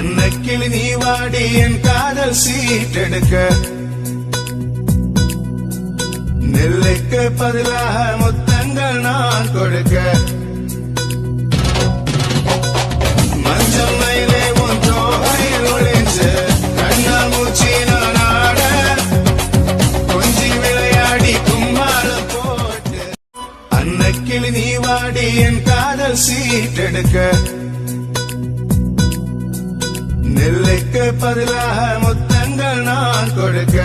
அன்னக்கிளி நீ வாடி என் காதல் சீட்டெடுக்க நெல்லுக்கு பதிலாக முத்தங்கள் நான் கொடுக்க மஞ்சள் மயிலே உன் தோகையில் ஒளிஞ்சு கண்ணால் மூச்சி நான் ஆட கொஞ்சி விளையாடி கும்மாளம் போட்டு அன்னக்கிளி நீ வாடி என் காதல் சீட்டெடுக்க நெல்லுக்கு பதிலாக முத்தங்கள் நான் கொடுக்க